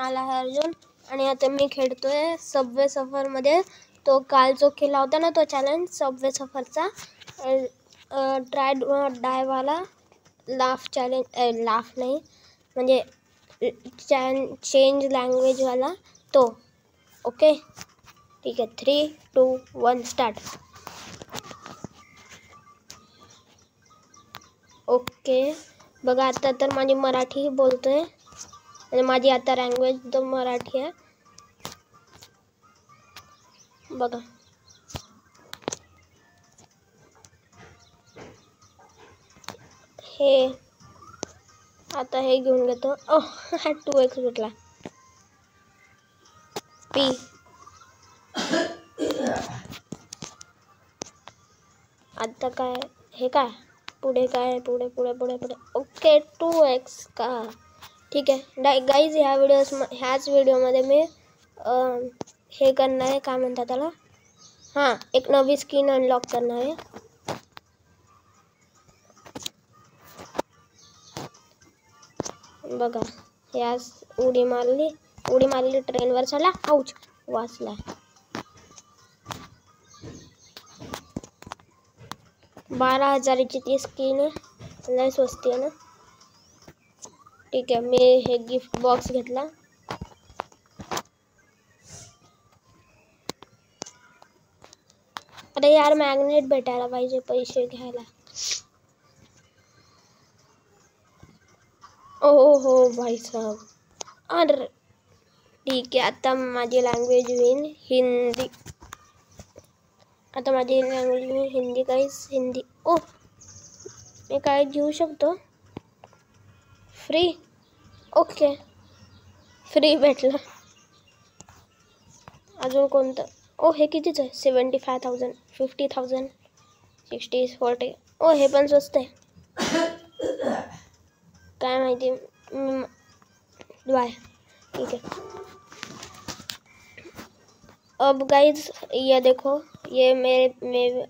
आला आहे अर्जुन आणि आता मी खेळतोय सबवे सफरमध्ये. तो काल जो केला होता ना तो चॅलेंज सबवे सफरचा, ट्राय डायवाला लाफ चॅलेंज, लाफ नाही म्हणजे चेंज लँग्वेजवाला तो. ओके ठीक आहे, 3, 2, 1 स्टार्ट. ओके बघा, आता तर माझी मराठी बोलतोय आणि माझी आता लँग्वेज तर मराठी आहे. बघा हे आता हे घेऊन घेतो. 2x भेटला. पी आता काय हे काय पुढे काय पुढे पुढे पुढे पुढे. ओके 2x का, ठीक आहे गाईज. ह्याच व्हिडिओमध्ये मी हे करणार आहे, काय म्हणतात त्याला, हां एक नवी स्किन अनलॉक करणार आहे. बघा यास उडी मारली ट्रेनवर चला. आऊच वाचला. 12,000ची ती स्किन आहे, लय स्वस्त आहे ना. ठीक आहे, मी हे गिफ्ट बॉक्स घेतला. अरे यार मॅग्नेट भेटायला पाहिजे पैसे घ्यायला. हो भाई साहब. अरे ठीक आहे, आता माझी लँग्वेज होईल हिंदी. काहीच हिंदी. मी काय घेऊ शकतो फ्री. ओके फ्री भेटलं. अजून कोणतं? हे कितीच आहे? 75,000, 50,000, 60, 40. हे पण स्वस्त आहे. काय माहिती. बाय. ठीक है, अब गाइज ये देखो, ये मैं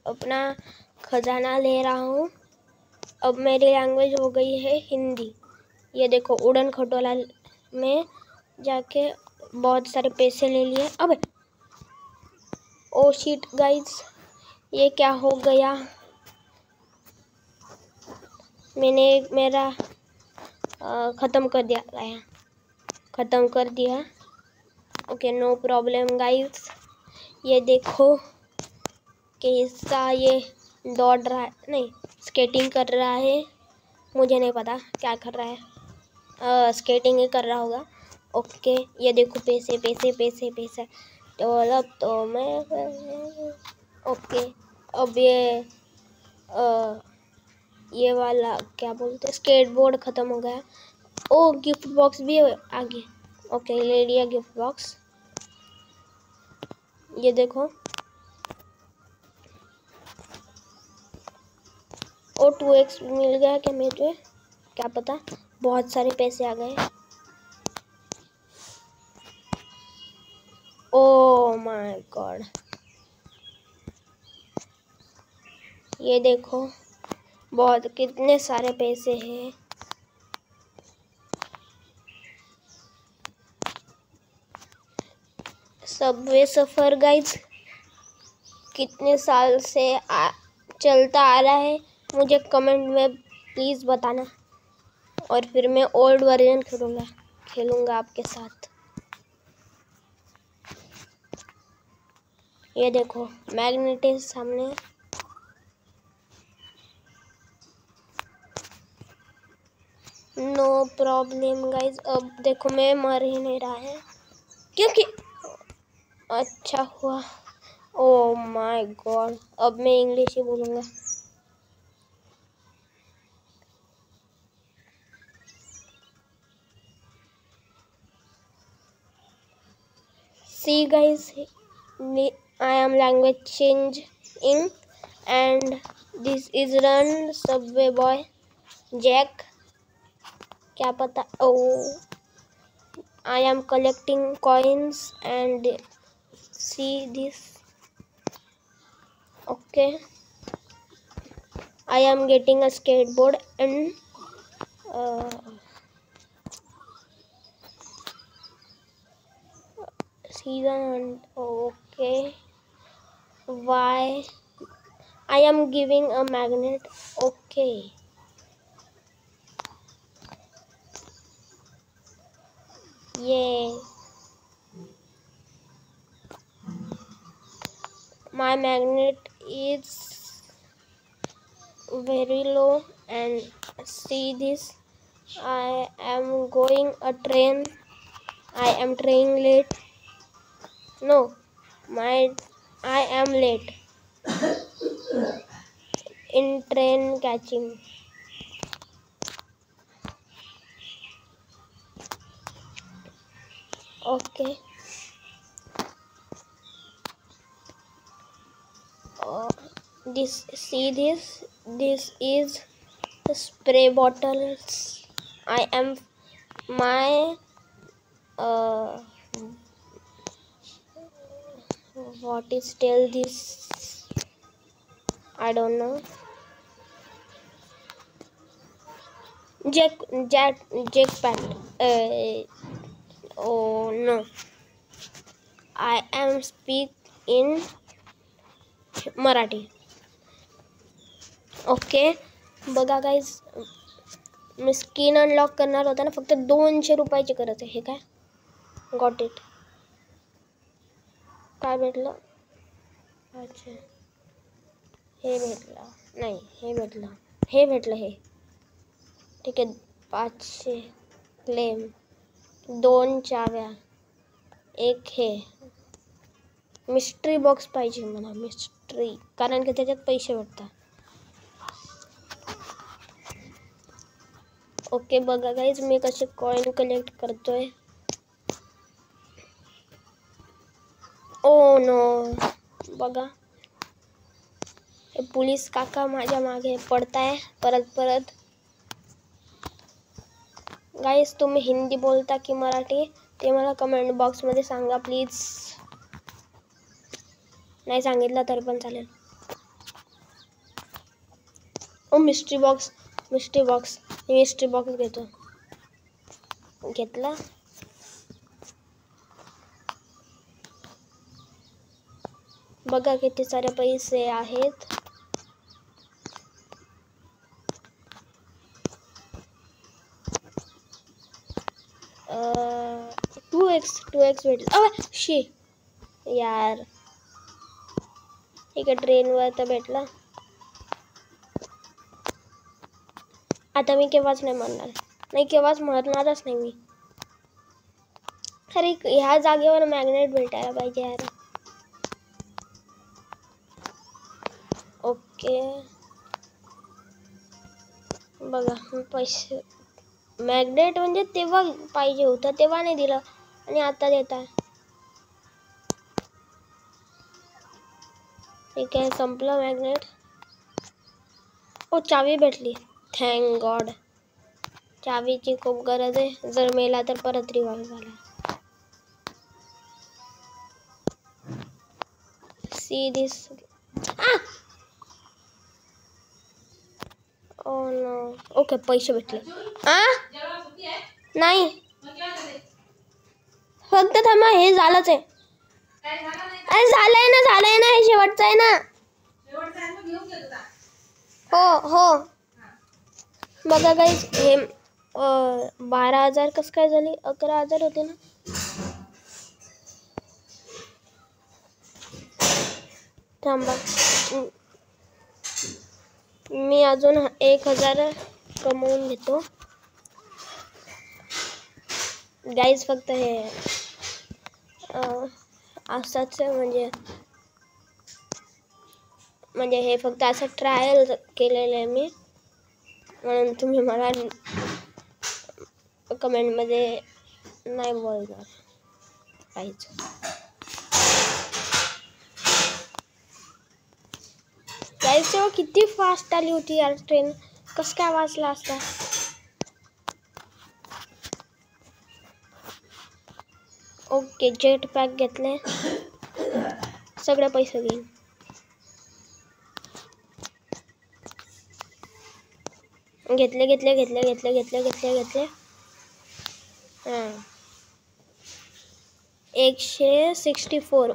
अपना खजाना ले रहा हूँ. अब मेरी लैंग्वेज हो गई है हिंदी. ये देखो उड़न खटोला में जाके बहुत सारे पैसे ले लिए. अब ओ शिट गाइज, ये क्या हो गया. मैंने मेरा ख़त्म कर दिया. Okay no problem guys. ये देखो कैसा ये दौड़ रहा है, नहीं स्केटिंग कर रहा है. मुझे नहीं पता क्या कर रहा है, स्केटिंग ही कर रहा होगा. ओके ये देखो पैसे पैसे पैसे पैसे. तो अब तो मैं ओके. अब ये वाला क्या बोलते, स्केटबोर्ड ख़त्म हो गया. गिफ्ट बॉक्स भी आ गया. ओके ले लिया गिफ्ट बॉक्स. ये देखो 2x मिल गया क्या मुझे, क्या पता. बहुत सारे पैसे आ गए. ओ माय गॉड, ये देखो बहुत कितने सारे पैसे हैं. सबवे सफर गाइज कितने साल से चलता आ रहा है, मुझे कमेंट में प्लीज़ बताना. और फिर मैं ओल्ड वर्जन खेलूँगा आपके साथ. ये देखो मैग्नेट है सामने. No problem guys. अब देखो मैं मर ही नहीं रहा है क्योंकि अच्छा हुआ. ओ माय गॉड, अब मैं इंग्लिश ही बोलूँगा. See guys, I am language changing and this is run subway boy Jack. क्या पता. I am collecting coins and see this. Okay, I am getting a skateboard and season. Okay. Why I am giving a magnet? Okay. Yay. My magnet is very low, and see this. I am going a train. I am train late. No, I am late in train catching. Okay. See this. This is spray bottles. I am my what is tell this? I don't know. Jackpot. Oh no. I am speak in Marathi. Okay. बघा guys, मी skin unlock करणार होता ना, फक्त 200 रुपयाची गरज आहे. हे काय? Got it. काय भेटलं? अच्छा, हे भेटलं नाही, हे भेटलं, हे भेटलं. हे ठीक आहे. 500 क्लेम, 2 चाव्या, एक हे मिस्ट्री बॉक्स पाहिजे मला. मिस्ट्री, कारण की त्याच्यात पैसे भेटतात. ओके. बघा गाईज, मी कसे कॉइन कलेक्ट करतोय. Oh no. बघा, हे पोलीस काका माझ्या मागे पडताय परत. गाईज, तुम्ही हिंदी बोलता की मराठी ते मला कमेंट बॉक्समध्ये सांगा प्लीज. नाही सांगितलं तर पण चालेल. ओ मिस्ट्री बॉक्स घेतो. घेतला. बघा किती सारे पैसे आहेत. 2x भेटला. शी यार. ठीक आहे, ट्रेनवर तर भेटला. आता मी केव्हाच नाही मरणार. नाही, केव्हाच मरणारच नाही मी. अरे ह्या जागेवर मॅग्नेट भेटायला पाहिजे यार. ओके. बघा, पैसे मॅग्नेट म्हणजे तेव्हा पाहिजे होतं, तेव्हा नाही दिलं आणि आता देत आहे. ठीक आहे, संपलं मॅग्नेट. ओ चावी भेटली. Thank God. चावीची खूप गरज आहे. जर मेला तर परत रिवाइव्ह झाला. See this. Oh no. Okay, पैसे भेटले. नाही, फक्त थांबा, हे झालंच आहे. अरे झालंय ना, हे शेवटचं आहे ना. हो. बघा गाईज, हे 12,000 कसं काय झाली? 11,000 होते ना. थांबा, मी अजून 1,000 कमवून घेतो. गाईज, फक्त हे असंच म्हणजे हे फक्त असं ट्रायल केलेलं आहे मी, म्हणून तुम्ही मला कमेंटमध्ये नाही बोलणार काहीच. गाईज, तेव्हा किती फास्ट आली होती यार ट्रेन. कसं काय वाचला असता. ओके, जेट पॅक घेतले. सगळे पैसे घेईन. घेतले. 164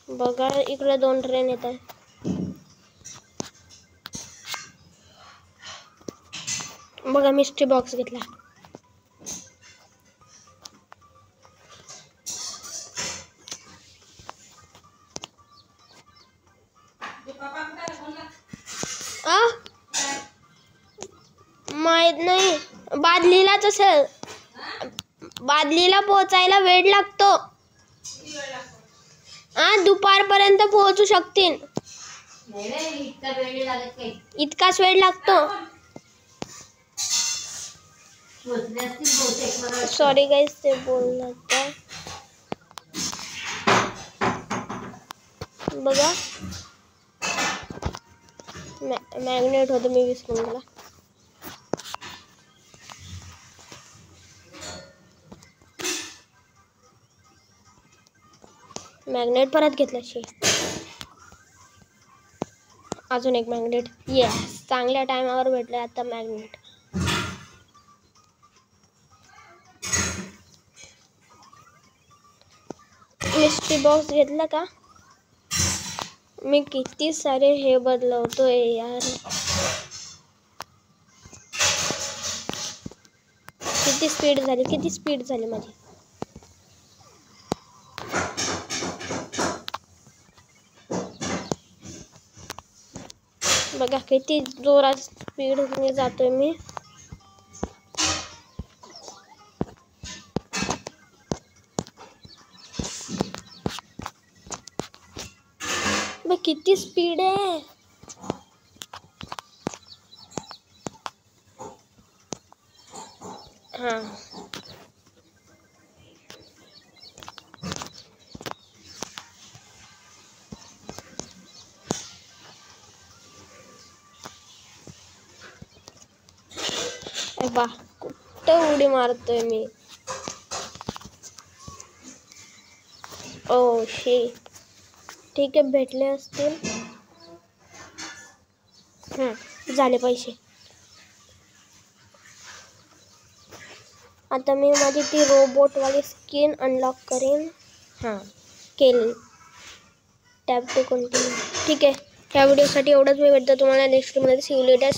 बघा इकडे 2 ट्रेन येत आहे. बघा मिस्ट्री बॉक्स घेतला. माहित नाही. बादलीलाच असेल. बादलीला पोहोचायला वेळ लागतो. दुपारपर्यंत पोहोचू शकतील. इतकाच वेळ लागतो. सॉरी गाईस ते बोलणार का. बघा मॅग्नेट होतं मी विसरून गेला. मॅग्नेट परत घेतला शे. अजून एक मॅग्नेट. येस चांगल्या टायमावर भेटले आता मॅग्नेट. मिस्ट्री बॉक्स घेतला का. मी किती सारे हे बदलवतोय यार. किती स्पीड झाली माझी. बघा किती जोरात स्पीड ने जातोय मी. किती स्पीड आहे. हाँ वाह कुठं उडी मारतोय मी. ओ शी ठीक आहे भेटले असतील. झाले पैसे. आता मी माझी ती रोबोटवाली स्किन अनलॉक करेन. केली. Tap to continue. ठीक आहे. ह्या व्हिडिओसाठी एवढंच. मी भेटतो तुम्हाला नेक्स्ट व्हिडिओमध्ये. सी यू लेटर.